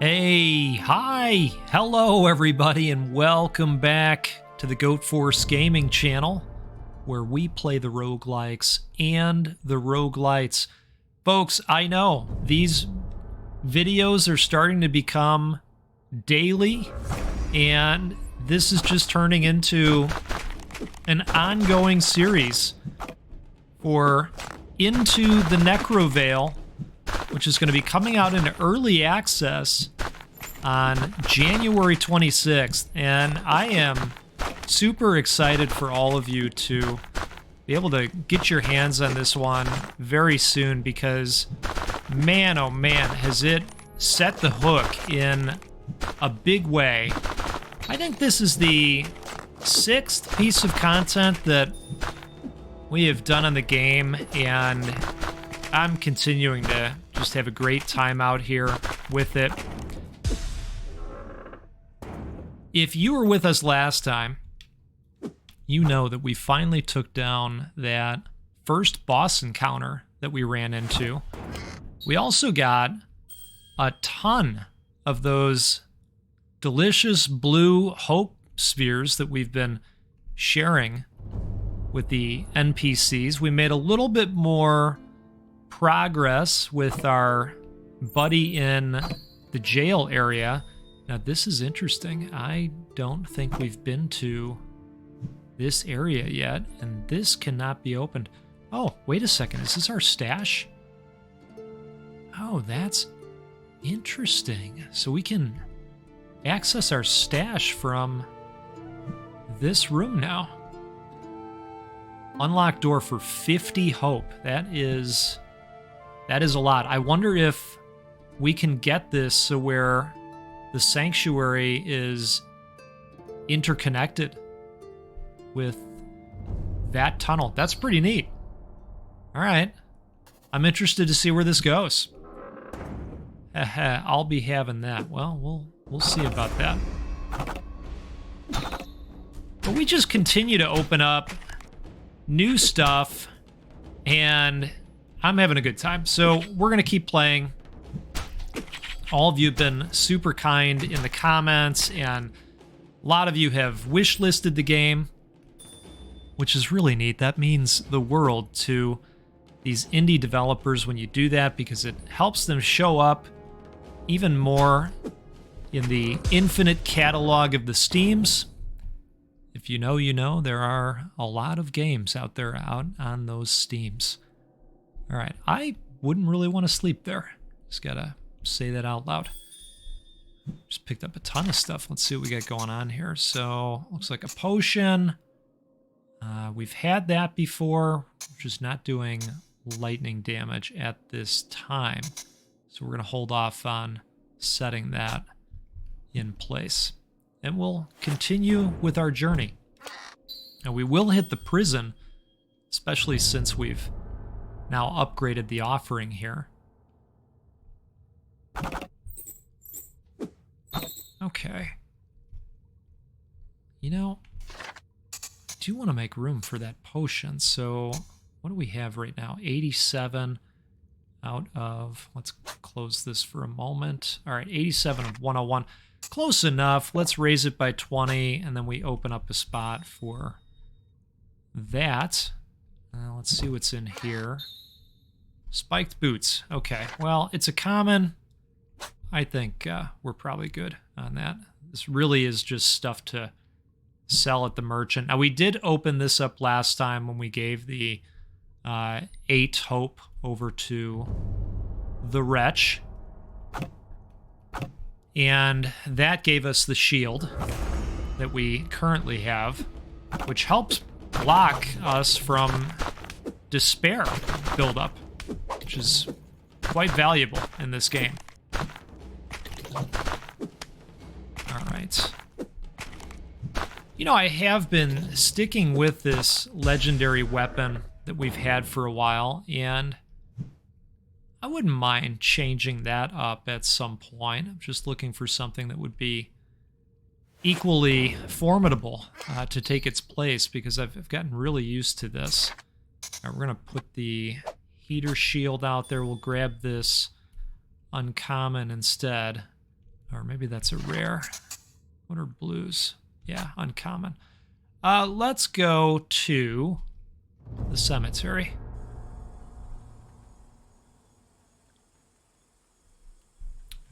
Hey, hi, hello everybody, and welcome back to the Goat Force Gaming channel, where we play the roguelikes and the roguelites. Folks, I know these videos are starting to become daily, and this is just turning into an ongoing series for Into the Necrovale, which is going to be coming out in early access on January 26th. And I am super excited for all of you to be able to get your hands on this one very soon, because man, oh man, has it set the hook in a big way. I think this is the 6th piece of content that we have done on the game, and I'm continuing to just have a great time out here with it. If you were with us last time, you know that we finally took down that first boss encounter that we ran into. We also got a ton of those delicious blue hope spheres that we've been sharing with the NPCs. We made a little bit more progress with our buddy in the jail area. Now, this is interesting. I don't think we've been to this area yet, and this cannot be opened. Oh, wait a second. Is this our stash? Oh, that's interesting. So we can access our stash from this room now. Unlock door for 50 hope. That is a lot. I wonder if we can get this so where the sanctuary is interconnected with that tunnel. That's pretty neat. All right. I'm interested to see where this goes. I'll be having that. Well, we'll see about that. But we just continue to open up new stuff, and I'm having a good time. So we're going to keep playing. All of you have been super kind in the comments, and a lot of you have wish listed the game, which is really neat. That means the world to these indie developers when you do that, because it helps them show up even more in the infinite catalog of the Steams. If you know, you know, there are a lot of games out there out on those Steams. All right, I wouldn't really want to sleep there. Just gotta say that out loud. Just picked up a ton of stuff. Let's see what we got going on here. So, looks like a potion. We've had that before, just not doing lightning damage at this time. So we're gonna hold off on setting that in place. And we'll continue with our journey. And we will hit the prison, especially since we've now upgraded the offering here. Okay. You know, I do want to make room for that potion. So what do we have right now? 87 out of, let's close this for a moment. All right, 87 of 101. Close enough. Let's raise it by 20, and then we open up a spot for that. Let's see what's in here. Spiked boots. Okay, well, it's a common. I think we're probably good on that. This really is just stuff to sell at the merchant. Now, we did open this up last time when we gave the 8 hope over to the Wretch. And that gave us the shield that we currently have, which helps block us from despair buildup, which is quite valuable in this game. All right. You know, I have been sticking with this legendary weapon that we've had for a while, and I wouldn't mind changing that up at some point. I'm just looking for something that would be equally formidable to take its place, because I've gotten really used to this. All right, we're going to put the heater shield out there. We'll grab this uncommon instead. Or maybe that's a rare. What are blues? Yeah, uncommon. Let's go to the cemetery.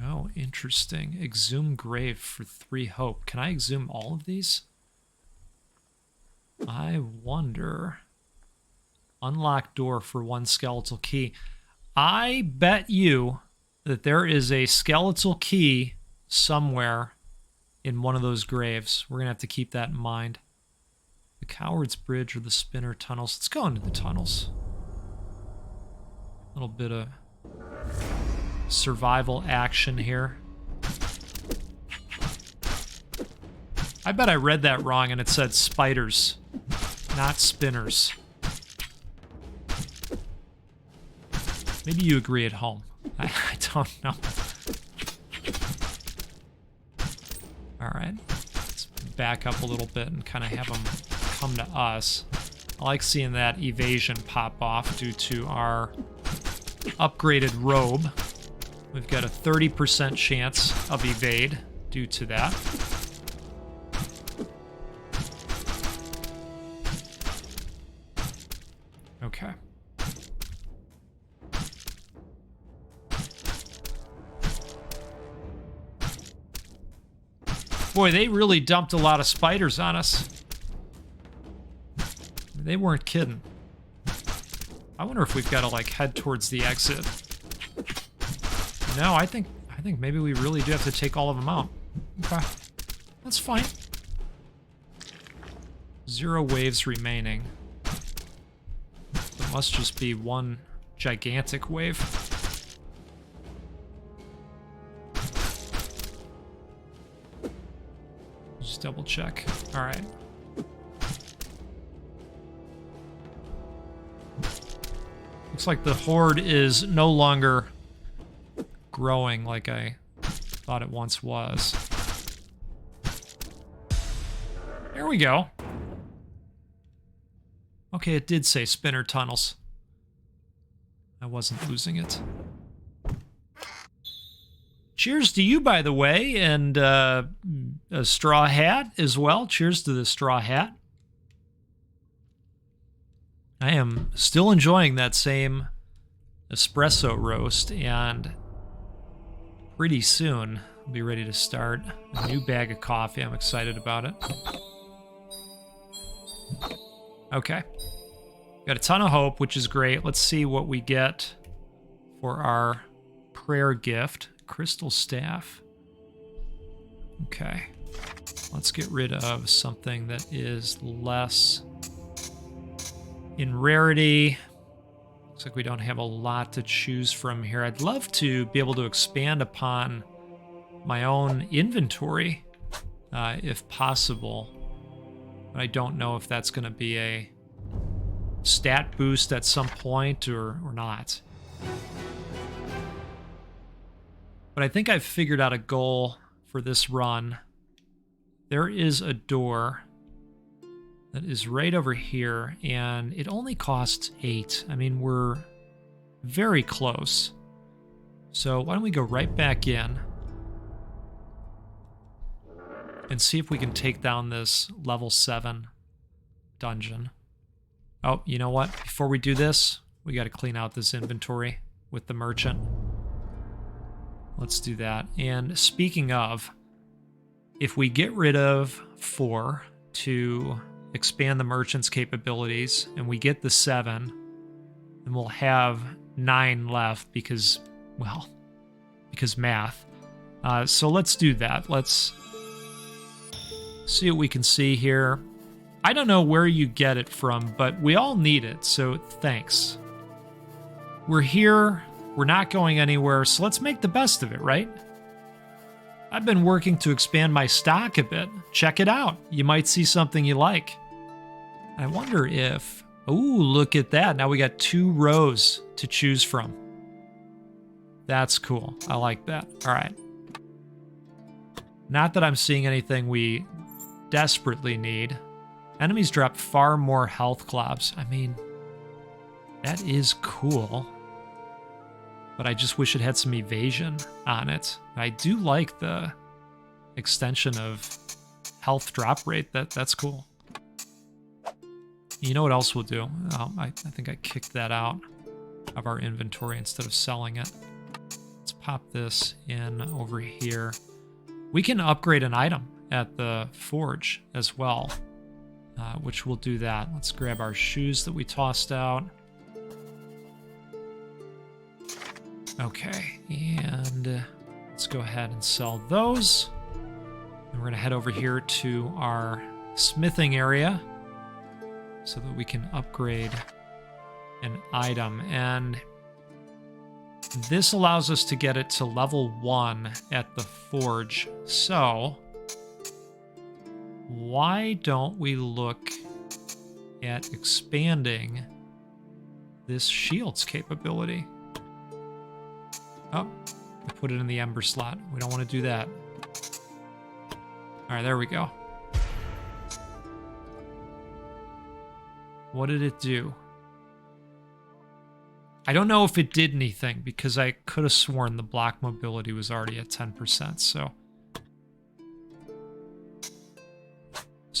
Oh, interesting. Exhume grave for 3 hope. Can I exhume all of these? I wonder. Unlock door for 1 skeletal key. I bet you that there is a skeletal key somewhere in one of those graves. We're going to have to keep that in mind. The Coward's Bridge or the Spinner Tunnels. Let's go into the tunnels. A little bit of survival action here. I bet I read that wrong and it said spiders, not spinners. Maybe you agree at home. I don't know. All right, let's back up a little bit and kind of have them come to us. I like seeing that evasion pop off due to our upgraded robe. We've got a 30% chance of evade due to that. Okay. Boy, they really dumped a lot of spiders on us. They weren't kidding. I wonder if we've got to like head towards the exit. No, I think maybe we really do have to take all of them out. Okay. That's fine. 0 waves remaining. There must just be one gigantic wave. Just double check. All right. Looks like the horde is no longer growing like I thought it once was. There we go. Okay, it did say spinner tunnels. I wasn't losing it. Cheers to you, by the way, and a straw hat as well. Cheers to the straw hat. I am still enjoying that same espresso roast, and pretty soon I'll be ready to start a new bag of coffee. I'm excited about it. Okay. Got a ton of hope, which is great. Let's see what we get for our prayer gift. Crystal staff. Okay. Let's get rid of something that is less in rarity. Looks like we don't have a lot to choose from here. I'd love to be able to expand upon my own inventory, if possible. But I don't know if that's going to be a stat boost at some point or not. But I think I've figured out a goal for this run. There is a door that is right over here, and it only costs 8. I mean, we're very close. So why don't we go right back in and see if we can take down this level 7 dungeon. Oh, you know what? Before we do this, we got to clean out this inventory with the merchant. Let's do that. And speaking of, if we get rid of 4 to expand the merchant's capabilities, and we get the 7, then we'll have 9 left because, well, because math. So let's do that. Let's see what we can see here. I don't know where you get it from, but we all need it, so thanks. We're here. We're not going anywhere, so let's make the best of it, right? I've been working to expand my stock a bit. Check it out. You might see something you like. I wonder if... Ooh, look at that. Now we got 2 rows to choose from. That's cool. I like that. All right. Not that I'm seeing anything we desperately need. Enemies drop far more health globs. I mean, that is cool. but I just wish it had some evasion on it. I do like the extension of health drop rate. That's cool. You know what else we'll do? I think I kicked that out of our inventory instead of selling it. Let's pop this in over here. We can upgrade an item at the forge as well, which we'll do that. Let's grab our shoes that we tossed out. Okay, and let's go ahead and sell those. And we're going to head over here to our smithing area so that we can upgrade an item. And this allows us to get it to level 1 at the forge. So why don't we look at expanding this shield's capability? Oh, I put it in the ember slot. We don't want to do that. All right, there we go. What did it do? I don't know if it did anything because I could have sworn the block mobility was already at 10%, so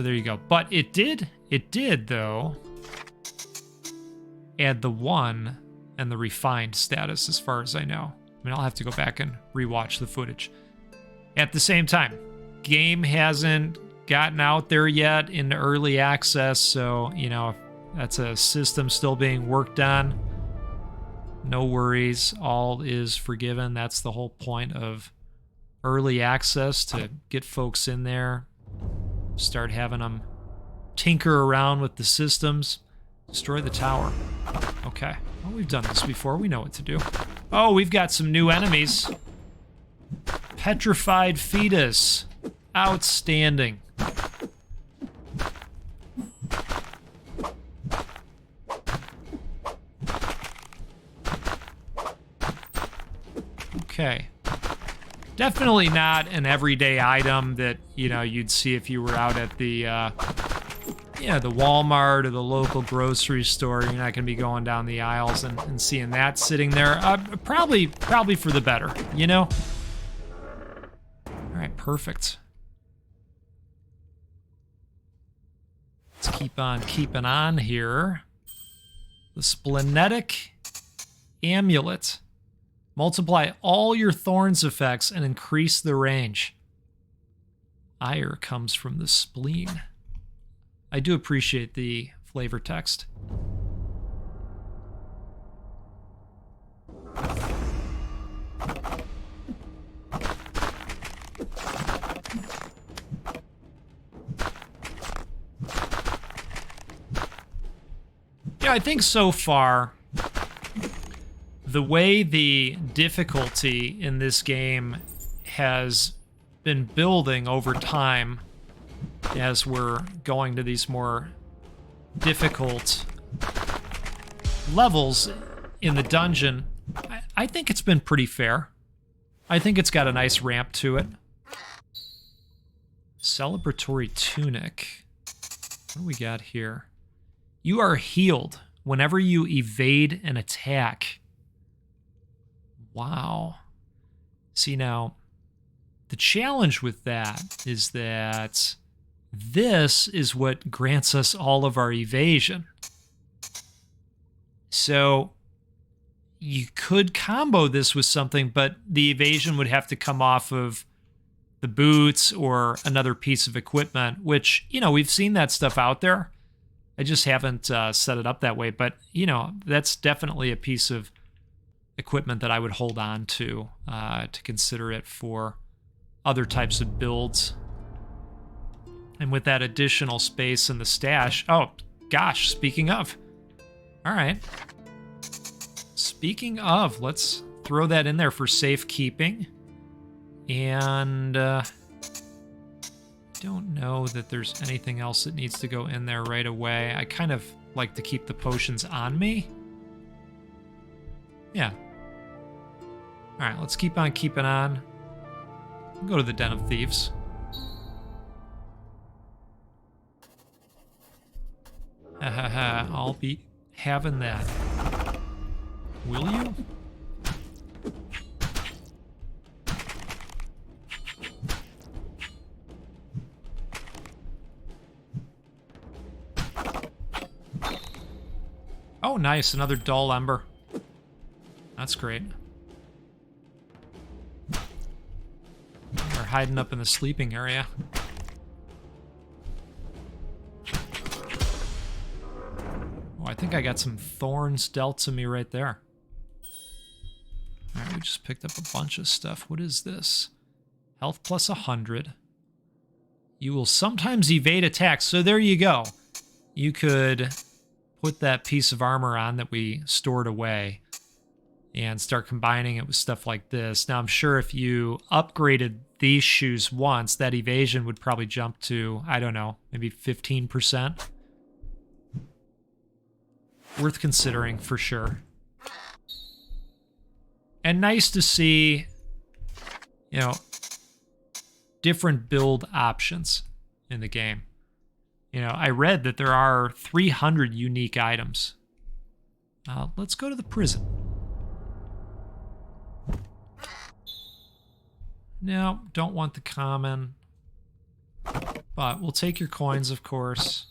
there you go. But it did though, add the 1 and the refined status as far as I know. I mean, I'll have to go back and rewatch the footage. At the same time, game hasn't gotten out there yet into early access, so, you know, if that's a system still being worked on, no worries, all is forgiven. That's the whole point of early access, to get folks in there, start having them tinker around with the systems. Destroy the tower. Okay, well, we've done this before. We know what to do. Oh, we've got some new enemies. Petrified fetus. Outstanding. Okay. Definitely not an everyday item that, you know, you'd see if you were out at the, the Walmart or the local grocery store. You're not going to be going down the aisles and seeing that sitting there. Probably for the better, you know? All right, perfect. Let's keep on keeping on here. The Splenetic Amulet. Multiply all your thorns effects and increase the range. Ire comes from the spleen. I do appreciate the flavor text. Yeah, I think so far, the way the difficulty in this game has been building over time as we're going to these more difficult levels in the dungeon, I think it's been pretty fair. I think it's got a nice ramp to it. Celebratory tunic. What do we got here? You are healed whenever you evade an attack. Wow. See, now, the challenge with that is that this is what grants us all of our evasion. So you could combo this with something, but the evasion would have to come off of the boots or another piece of equipment, which, you know, we've seen that stuff out there. I just haven't set it up that way. But, you know, that's definitely a piece of equipment that I would hold on to consider it for other types of builds. And with that additional space in the stash, oh gosh, speaking of, all right, speaking of, let's throw that in there for safekeeping. And don't know that there's anything else that needs to go in there right away. I kind of like to keep the potions on me. Yeah. All right, let's keep on keeping on. We'll go to the Den of Thieves. Ha ha ha, I'll be having that. Will you? Oh, nice. Another dull ember. That's great. They're hiding up in the sleeping area. Oh, I think I got some thorns dealt to me right there. Alright, we just picked up a bunch of stuff. What is this? Health plus 100. You will sometimes evade attacks. So there you go. You could put that piece of armor on that we stored away and start combining it with stuff like this. Now, I'm sure if you upgraded these shoes once, that evasion would probably jump to, I don't know, maybe 15%. Worth considering for sure. And nice to see, you know, different build options in the game. You know, I read that there are 300 unique items. Let's go to the prison. No, don't want the common. But we'll take your coins, of course.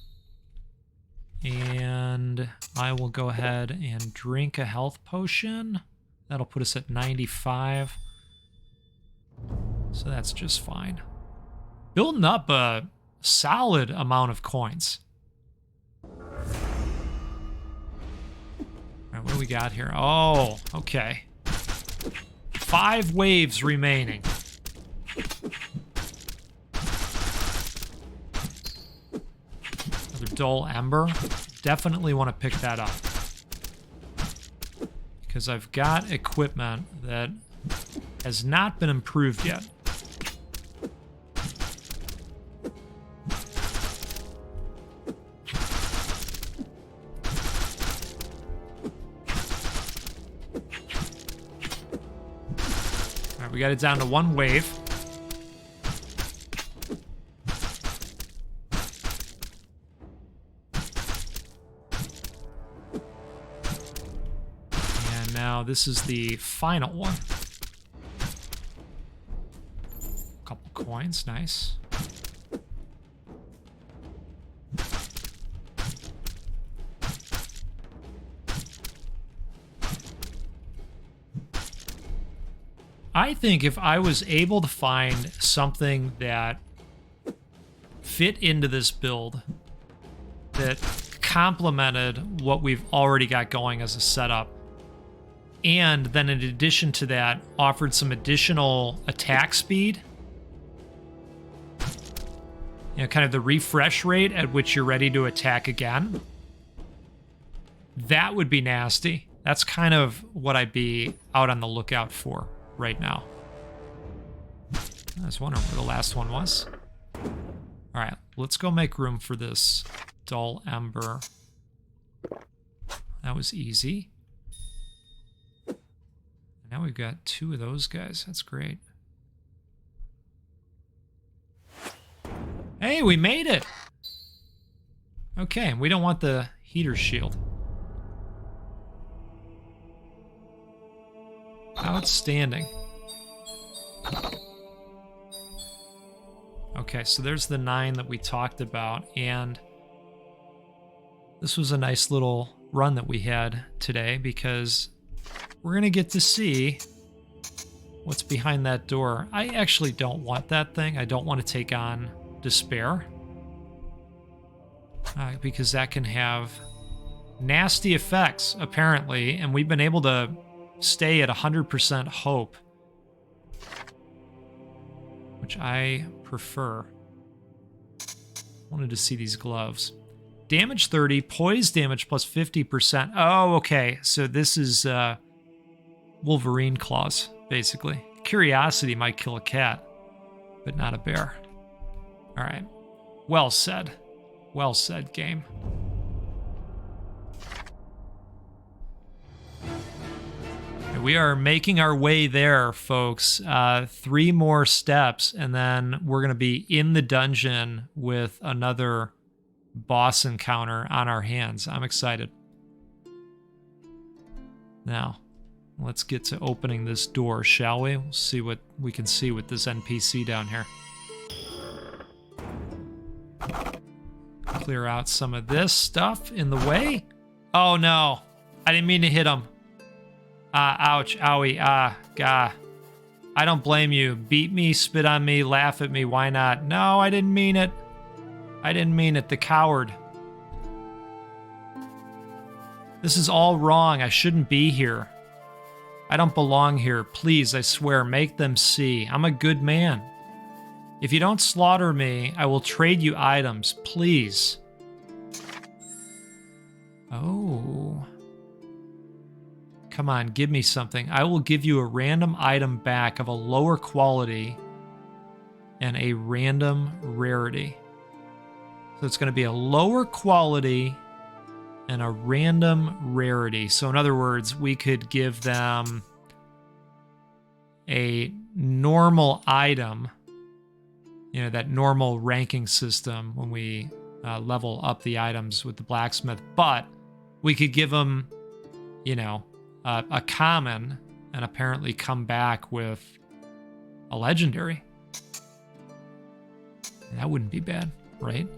And I will go ahead and drink a health potion. That'll put us at 95. So that's just fine. Building up a solid amount of coins. All right, what do we got here? Oh, okay. 5 waves remaining. Another dull ember. Definitely want to pick that up. Because I've got equipment that has not been improved yet. Alright, we got it down to 1 wave. This is the final one. Couple coins, nice. I think if I was able to find something that fit into this build that complemented what we've already got going as a setup, and then in addition to that, offered some additional attack speed. You know, kind of the refresh rate at which you're ready to attack again. That would be nasty. That's kind of what I'd be out on the lookout for right now. I was wondering where the last one was. All right, let's go make room for this dull ember. That was easy. Now we've got 2 of those guys. That's great. Hey, we made it! Okay, we don't want the heater shield. Outstanding. Okay, so there's the 9 that we talked about, and this was a nice little run that we had today because we're going to get to see what's behind that door. I actually don't want that thing. I don't want to take on despair. Because that can have nasty effects, apparently. And we've been able to stay at 100% hope. Which I prefer. Wanted to see these gloves. Damage 30, poise damage plus 50%. Oh, okay. So this is... Wolverine claws, basically. Curiosity might kill a cat, but not a bear. All right. Well said. Well said, game. We are making our way there, folks. 3 more steps, and then we're going to be in the dungeon with another boss encounter on our hands. I'm excited. Now, let's get to opening this door, shall we? We'll see what we can see with this NPC down here. Clear out some of this stuff in the way. Oh no, I didn't mean to hit him. Ouch, owie, gah. I don't blame you. Beat me, spit on me, laugh at me, why not? No, I didn't mean it. I didn't mean it, the coward. This is all wrong. I shouldn't be here. I don't belong here. Please, I swear, make them see. I'm a good man. If you don't slaughter me, I will trade you items. Please. Oh. Come on, give me something. I will give you a random item back of a lower quality and a random rarity. So it's going to be a lower quality and a random rarity. So in other words, we could give them a normal item, you know, that normal ranking system when we level up the items with the blacksmith, but we could give them, you know, a common and apparently come back with a legendary. That wouldn't be bad, right?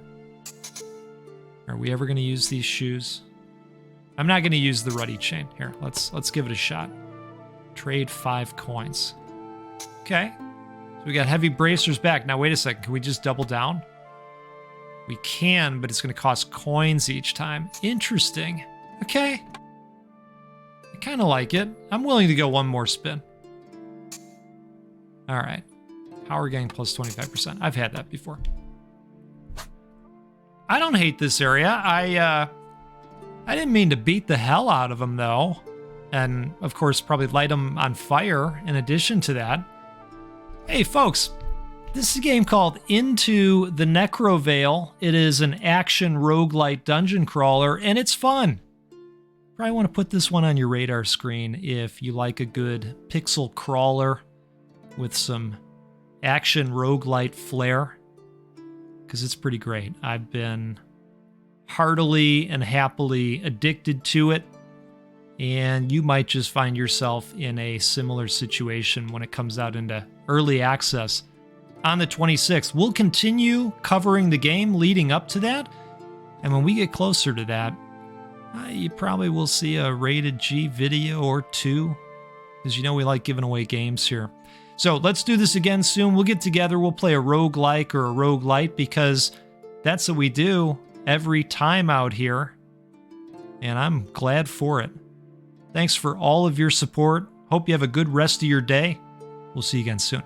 Are we ever going to use these shoes? I'm not going to use the ruddy chain. Here, let's give it a shot. Trade 5 coins. Okay. So we got heavy bracers back. Now, wait a second. Can we just double down? We can, but it's going to cost coins each time. Interesting. Okay. I kind of like it. I'm willing to go one more spin. All right. Power gang plus 25%. I've had that before. I don't hate this area. I didn't mean to beat the hell out of them, though. And, of course, probably light them on fire in addition to that. Hey, folks. This is a game called Into the Necrovale. It is an action roguelite dungeon crawler, and it's fun. Probably want to put this one on your radar screen if you like a good pixel crawler with some action roguelite flair, because it's pretty great. I've been heartily and happily addicted to it, and you might just find yourself in a similar situation when it comes out into early access on the 26th. We'll continue covering the game leading up to that, and when we get closer to that, you probably will see a rated G video or two, because you know we like giving away games here. So let's do this again soon. We'll get together. We'll play a roguelike or a roguelite, because that's what we do every time out here, and I'm glad for it. Thanks for all of your support. Hope you have a good rest of your day. We'll see you again soon.